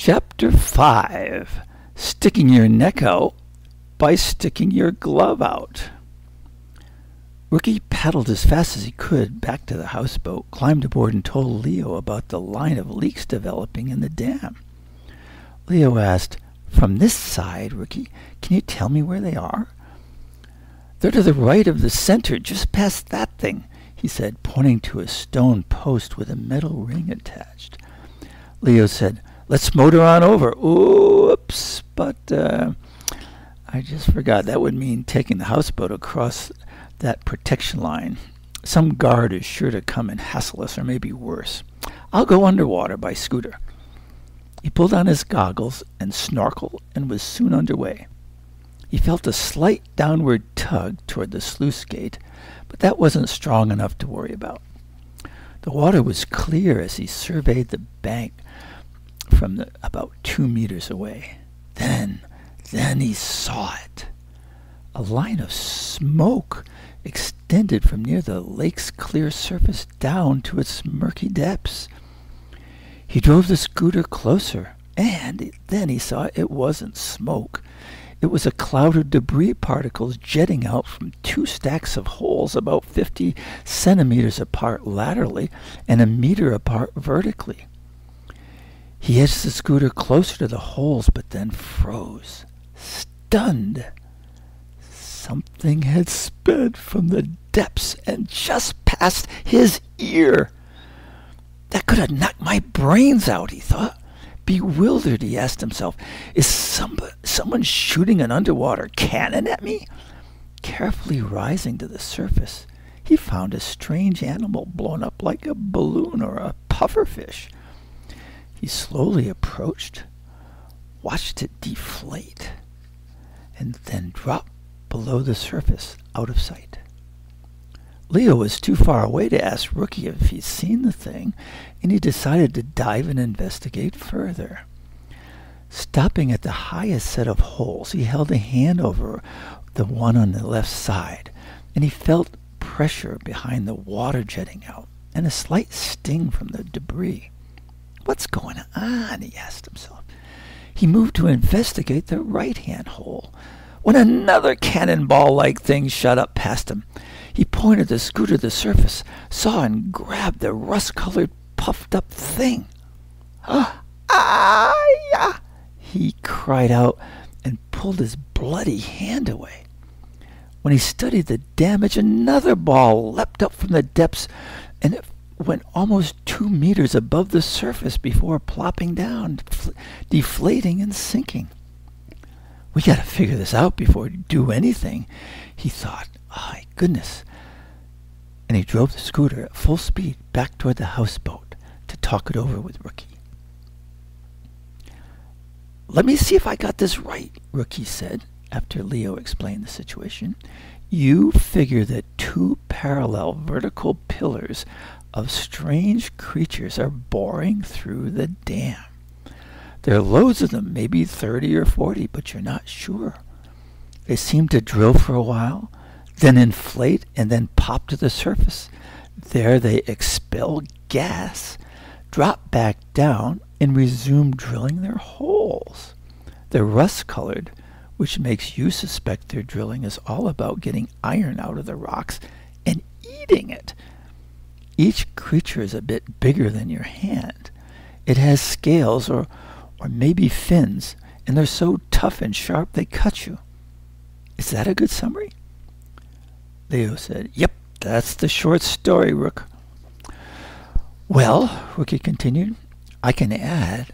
Chapter 5. Sticking your neck out by sticking your glove out. Rookie paddled as fast as he could back to the houseboat, climbed aboard, and told Leo about the line of leaks developing in the dam. Leo asked, "From this side, Rookie, can you tell me where they are?" "They're to the right of the center, just past that thing," he said, pointing to a stone post with a metal ring attached. Leo said, "Let's motor on over." "Oops, but I just forgot. That would mean taking the houseboat across that protection line. Some guard is sure to come and hassle us, or maybe worse. I'll go underwater by scooter." He pulled on his goggles and snorkel and was soon underway. He felt a slight downward tug toward the sluice gate, but that wasn't strong enough to worry about. The water was clear as he surveyed the bank from about 2 meters away. Then he saw it. A line of smoke extended from near the lake's clear surface down to its murky depths. He drove the scooter closer, and then he saw it wasn't smoke. It was a cloud of debris particles jetting out from 2 stacks of holes about 50 centimeters apart laterally and a meter apart vertically. He edged the scooter closer to the holes, but then froze, stunned. Something had sped from the depths and just past his ear. "That could have knocked my brains out," he thought. Bewildered, he asked himself, "Is someone shooting an underwater cannon at me?" Carefully rising to the surface, he found a strange animal blown up like a balloon or a pufferfish. He slowly approached, watched it deflate, and then drop below the surface out of sight. Leo was too far away to ask Rookie if he'd seen the thing, and he decided to dive and investigate further. Stopping at the highest set of holes, he held a hand over the one on the left side, and he felt pressure behind the water jetting out, and a slight sting from the debris. "What's going on?" he asked himself. He moved to investigate the right-hand hole, when another cannonball-like thing shot up past him. He pointed the scooter to the surface, saw and grabbed the rust-colored, puffed-up thing. "Ah!" he cried out and pulled his bloody hand away. When he studied the damage, another ball leapt up from the depths, and it went almost 2 meters above the surface before plopping down, deflating and sinking. "We got to figure this out before we do anything," he thought. "Oh, my goodness." And he drove the scooter at full speed back toward the houseboat to talk it over with Rookie. "Let me see if I got this right," Rookie said, after Leo explained the situation. "You figure that 2 parallel vertical pillars of strange creatures are boring through the dam. There are loads of them, maybe 30 or 40, but you're not sure. They seem to drill for a while, then inflate, and then pop to the surface. There they expel gas, drop back down, and resume drilling their holes. They're rust-colored, which makes you suspect their drilling is all about getting iron out of the rocks and eating it. Each creature is a bit bigger than your hand. It has scales or maybe fins, and they're so tough and sharp they cut you. Is that a good summary?" Leo said, "Yep, that's the short story, Rook." "Well," Rookie continued, "I can add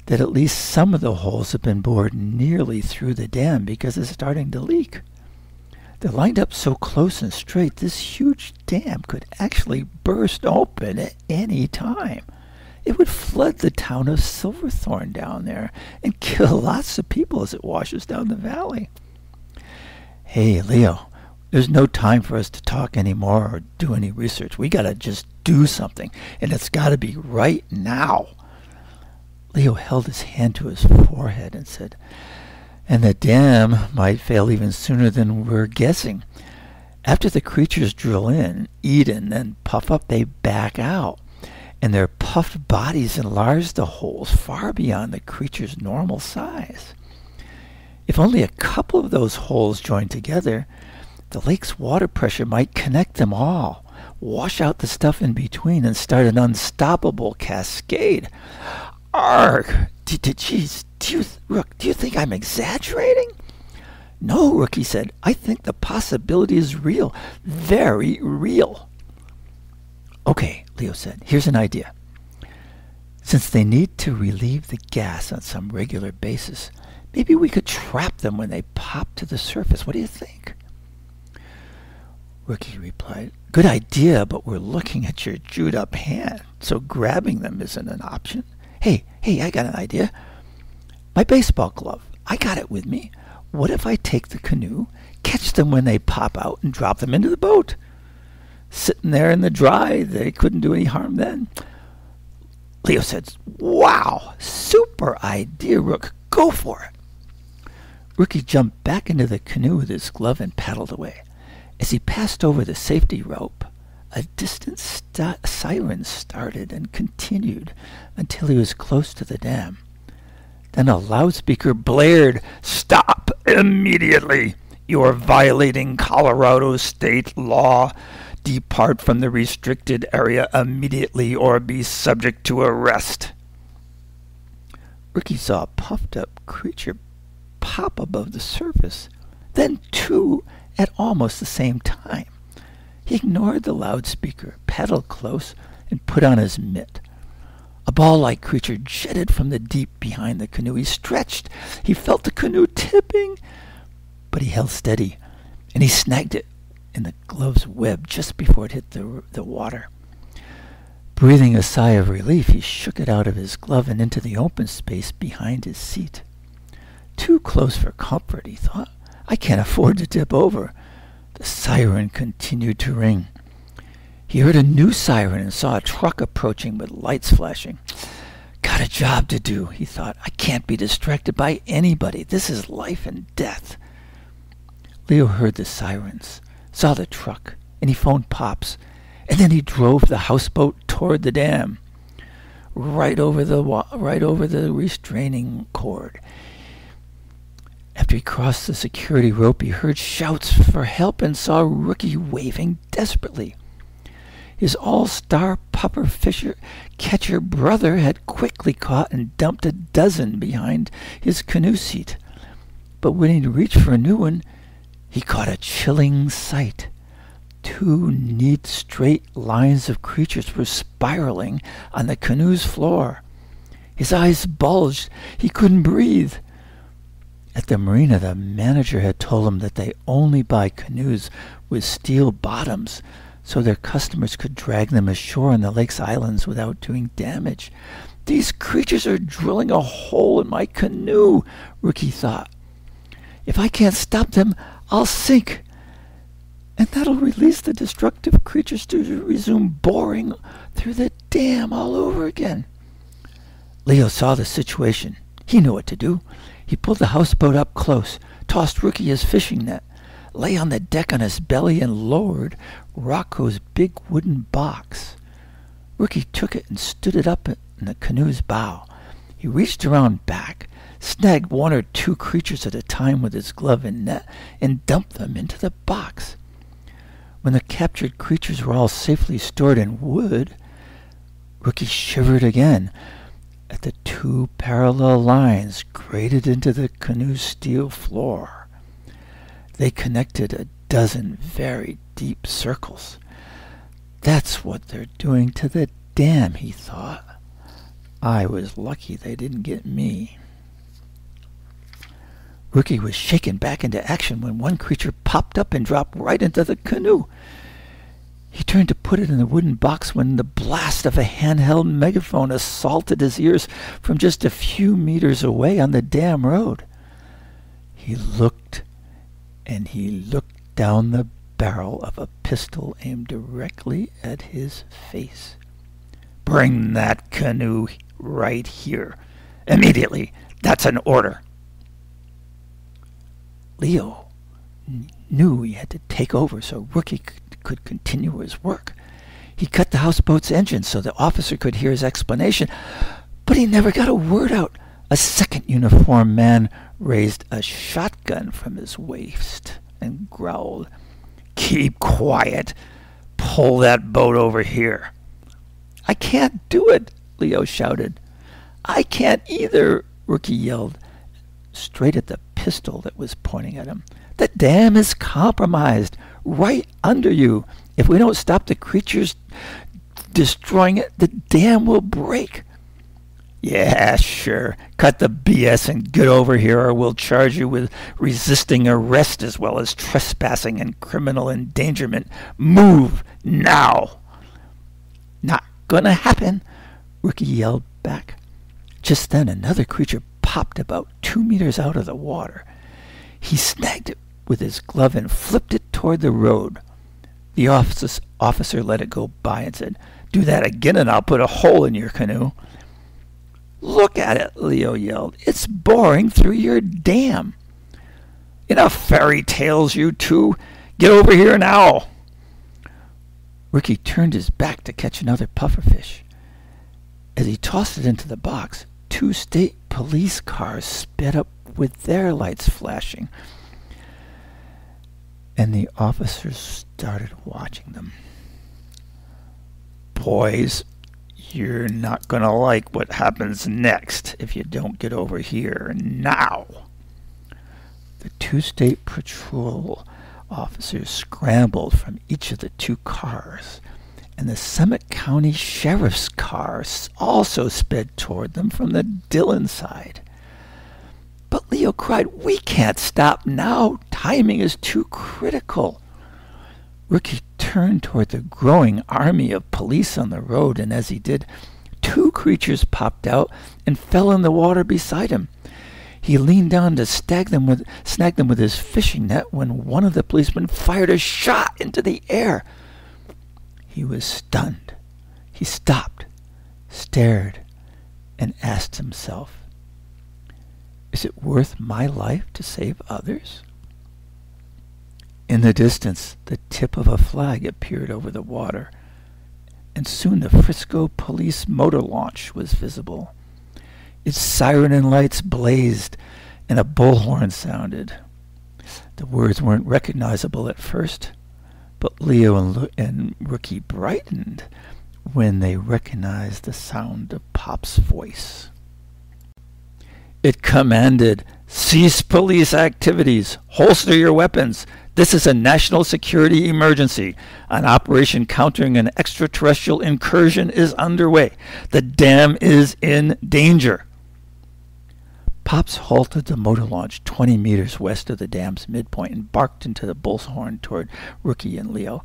that at least some of the holes have been bored nearly through the dam because it's starting to leak. They're lined up so close and straight, this huge dam could actually burst open at any time. It would flood the town of Silverthorne down there and kill lots of people as it washes down the valley." "Hey, Leo, there's no time for us to talk anymore or do any research. We gotta just do something, and it's gotta be right now." Leo held his hand to his forehead and said, "And the dam might fail even sooner than we're guessing. After the creatures drill in, eat, and then puff up, they back out. and their puffed bodies enlarged the holes far beyond the creature's normal size. If only a couple of those holes joined together, the lake's water pressure might connect them all, wash out the stuff in between, and start an unstoppable cascade. Arg! Geez, Rook, do you think I'm exaggerating? No, Rookie said. I think the possibility is real. Very real. Okay, Leo said. Here's an idea. Since they need to relieve the gas on some regular basis, maybe we could trap them when they pop to the surface. What do you think? Rookie replied, good idea, but we're looking at your chewed up hand, so grabbing them isn't an option. Hey, I got an idea. My baseball glove. I got it with me. What if I take the canoe, catch them when they pop out, and drop them into the boat? Sitting there in the dry, they couldn't do any harm then. Leo said, wow, super idea, Rook. Go for it. Rookie jumped back into the canoe with his glove and paddled away. As he passed over the safety rope, a distant siren started and continued until he was close to the dam. Then a loudspeaker blared, "Stop immediately! You are violating Colorado state law. Depart from the restricted area immediately or be subject to arrest." Ricky saw a puffed-up creature pop above the surface, then two at almost the same time. He ignored the loudspeaker, paddled close, and put on his mitt. A ball-like creature jetted from the deep behind the canoe. He stretched. He felt the canoe tipping, but he held steady, and he snagged it in the glove's web just before it hit the water. Breathing a sigh of relief, he shook it out of his glove and into the open space behind his seat. Too close for comfort, he thought. I can't afford to tip over. The siren continued to ring. He heard a new siren and saw a truck approaching with lights flashing. Got a job to do, he thought. I can't be distracted by anybody. This is life and death. Leo heard the sirens, saw the truck, and he phoned Pops. And then he drove the houseboat toward the dam, right over the restraining cord. After he crossed the security rope, he heard shouts for help and saw Rookie waving desperately. His all-star pupper fisher catcher brother had quickly caught and dumped a dozen behind his canoe seat. But when he reached for a new one, he caught a chilling sight. Two neat, straight lines of creatures were spiraling on the canoe's floor. His eyes bulged. He couldn't breathe. At the marina, the manager had told him that they only buy canoes with steel bottoms so their customers could drag them ashore on the lake's islands without doing damage. These creatures are drilling a hole in my canoe, Rookie thought. If I can't stop them, I'll sink. And that'll release the destructive creatures to resume boring through the dam all over again. Leo saw the situation. He knew what to do. He pulled the houseboat up close, tossed Rookie his fishing net, lay on the deck on his belly, and lowered Rocco's big wooden box. Rookie took it and stood it up in the canoe's bow. He reached around back, snagged one or two creatures at a time with his glove and net, and dumped them into the box. When the captured creatures were all safely stored in wood, Rookie shivered again at the two parallel lines grated into the canoe's steel floor. They connected a dozen very deep circles. That's what they're doing to the dam, he thought. I was lucky they didn't get me. Rookie was shaken back into action when one creature popped up and dropped right into the canoe. He turned to put it in the wooden box when the blast of a handheld megaphone assaulted his ears from just a few meters away on the dam road. He looked, and he looked down the barrel of a pistol aimed directly at his face. "Bring that canoe right here. Immediately. That's an order." Leo knew he had to take over so Rookie could continue his work. He cut the houseboat's engine so the officer could hear his explanation, but he never got a word out. A second uniformed man raised a shotgun from his waist and growled, "Keep quiet. Pull that boat over here." "I can't do it," Leo shouted. "I can't either," Rookie yelled, straight at the pistol that was pointing at him. "The dam is compromised, right under you. If we don't stop the creatures destroying it, the dam will break." "Yeah, sure. Cut the BS and get over here, or we'll charge you with resisting arrest as well as trespassing and criminal endangerment. Move now." "Not gonna happen," Rookie yelled back. Just then another creature popped about 2 meters out of the water. He snagged it with his glove and flipped it toward the road. The officer let it go by and said, "Do that again and I'll put a hole in your canoe." "Look at it," Leo yelled. "It's boring through your dam." "Enough fairy tales, you two. Get over here now." Ricky turned his back to catch another pufferfish. As he tossed it into the box, 2 state police cars sped up with their lights flashing, and the officers started watching them. "Boys, you're not going to like what happens next if you don't get over here now." The 2 state patrol officers scrambled from each of the 2 cars, and the Summit County Sheriff's car also sped toward them from the Dillon side. But Leo cried, "We can't stop now. Timing is too critical." Ricky turned toward the growing army of police on the road, and as he did, 2 creatures popped out and fell in the water beside him. He leaned down to snag them with his fishing net when one of the policemen fired a shot into the air. He was stunned. He stopped, stared, and asked himself, "Is it worth my life to save others?" In the distance, the tip of a flag appeared over the water, and soon the Frisco police motor launch was visible. Its siren and lights blazed, and a bullhorn sounded. The words weren't recognizable at first, but Leo and Rookie brightened when they recognized the sound of Pop's voice. It commanded, "Cease police activities. Holster your weapons. This is a national security emergency. An operation countering an extraterrestrial incursion is underway. The dam is in danger." Pops halted the motor launch 20 meters west of the dam's midpoint and barked into the bullhorn toward Rookie and Leo.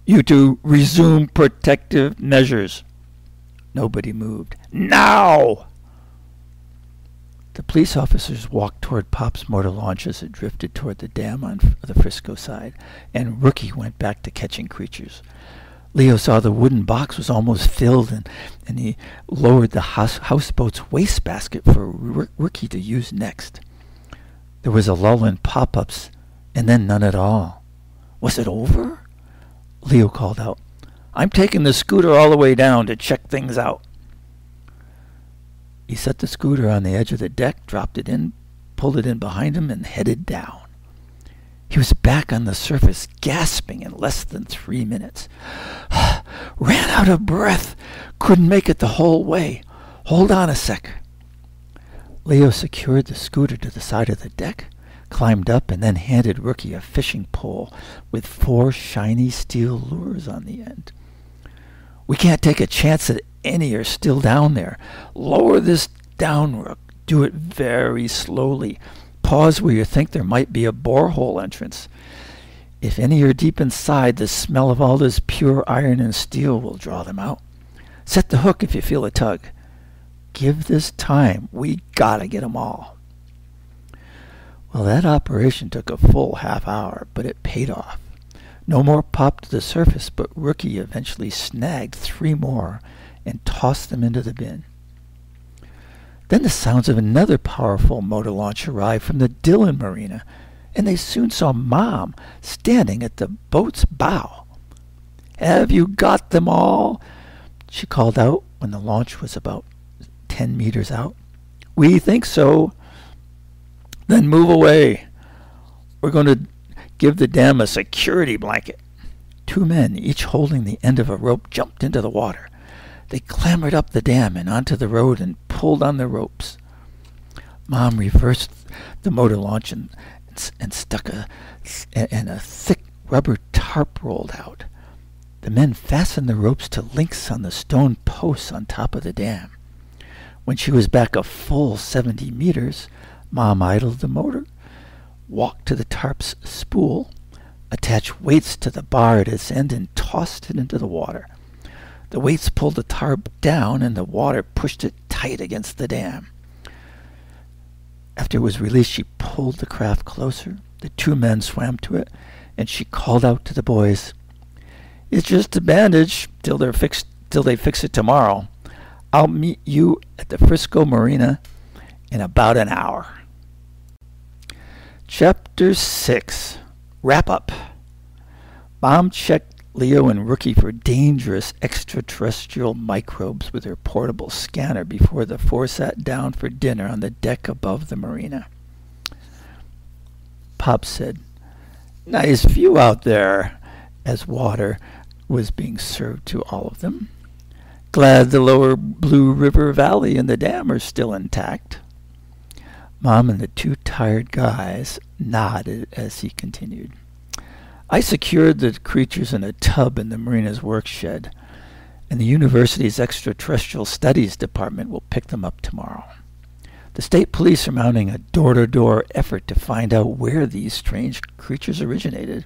"You two resume protective measures." Nobody moved. "Now!" The police officers walked toward Pop's motor launch as it drifted toward the dam on the Frisco side, and Rookie went back to catching creatures. Leo saw the wooden box was almost filled, and he lowered the houseboat's wastebasket for Rookie to use next. There was a lull in pop-ups, and then none at all. Was it over? Leo called out, "I'm taking the scooter all the way down to check things out." He set the scooter on the edge of the deck, dropped it in, pulled it in behind him, and headed down. He was back on the surface, gasping in less than 3 minutes. "Ran out of breath. Couldn't make it the whole way. Hold on a sec." Leo secured the scooter to the side of the deck, climbed up, and then handed Rookie a fishing pole with 4 shiny steel lures on the end. "We can't take a chance that any are still down there. Lower this down, Rook. Do it very slowly. Pause where you think there might be a borehole entrance. If any are deep inside, the smell of all this pure iron and steel will draw them out. Set the hook if you feel a tug. Give this time. We gotta get 'em all." Well, that operation took a full half hour, but it paid off. No more popped to the surface, but Rookie eventually snagged 3 more and tossed them into the bin. Then the sounds of another powerful motor launch arrived from the Dillon Marina, and they soon saw Mom standing at the boat's bow. Have you got them all? She called out when the launch was about 10 meters out. We think so. Then move away. We're going to give the dam a security blanket. 2 men, each holding the end of a rope, jumped into the water. They clambered up the dam and onto the road and pulled on the ropes. Mom reversed the motor launch and stuck a thick rubber tarp rolled out. The men fastened the ropes to links on the stone posts on top of the dam. When she was back a full 70 meters, Mom idled the motor, walked to the tarp's spool, attached weights to the bar at its end, and tossed it into the water. The weights pulled the tarp down, and the water pushed it tight against the dam. After it was released, she pulled the craft closer. The 2 men swam to it, and she called out to the boys, "It's just a bandage till they fix it tomorrow. I'll meet you at the Frisco Marina in about an hour." Chapter 6. Wrap-up. Mom checked Leo and Rookie for dangerous extraterrestrial microbes with her portable scanner before the 4 sat down for dinner on the deck above the marina. Pop said, "Nice view out there," as water was being served to all of them. "Glad the lower Blue River Valley and the dam are still intact." Mom and the 2 tired guys nodded as he continued. "I secured the creatures in a tub in the marina's work shed, and the university's extraterrestrial studies department will pick them up tomorrow. The state police are mounting a door-to-door effort to find out where these strange creatures originated.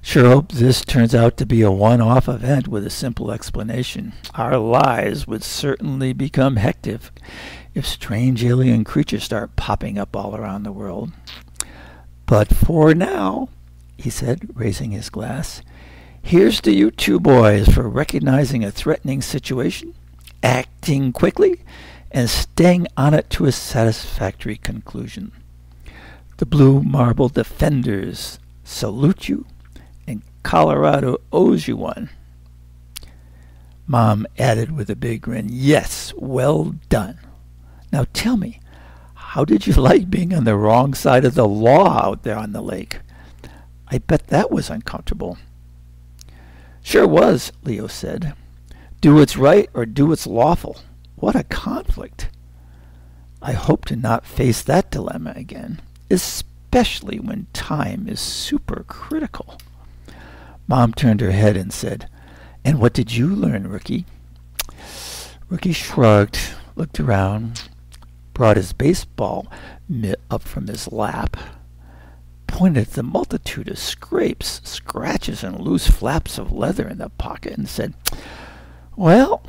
Sure hope this turns out to be a one-off event with a simple explanation. Our lives would certainly become hectic if strange alien creatures start popping up all around the world. But for now," he said, raising his glass, "here's to you 2 boys for recognizing a threatening situation, acting quickly, and staying on it to a satisfactory conclusion. The Blue Marble Defenders salute you, and Colorado owes you one." Mom added with a big grin, "Yes, well done. Now tell me, how did you like being on the wrong side of the law out there on the lake? I bet that was uncomfortable." "Sure was," Leo said. "Do what's right or do what's lawful. What a conflict. I hope to not face that dilemma again, especially when time is super critical." Mom turned her head and said, "And what did you learn, Rookie?" Rookie shrugged, looked around, brought his baseball mitt up from his lap, pointed at the multitude of scrapes, scratches, and loose flaps of leather in the pocket, and said, "Well,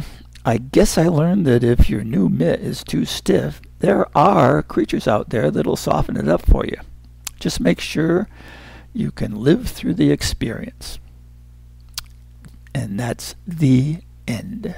I guess I learned that if your new mitt is too stiff, there are creatures out there that'll soften it up for you. Just make sure you can live through the experience." And that's the end.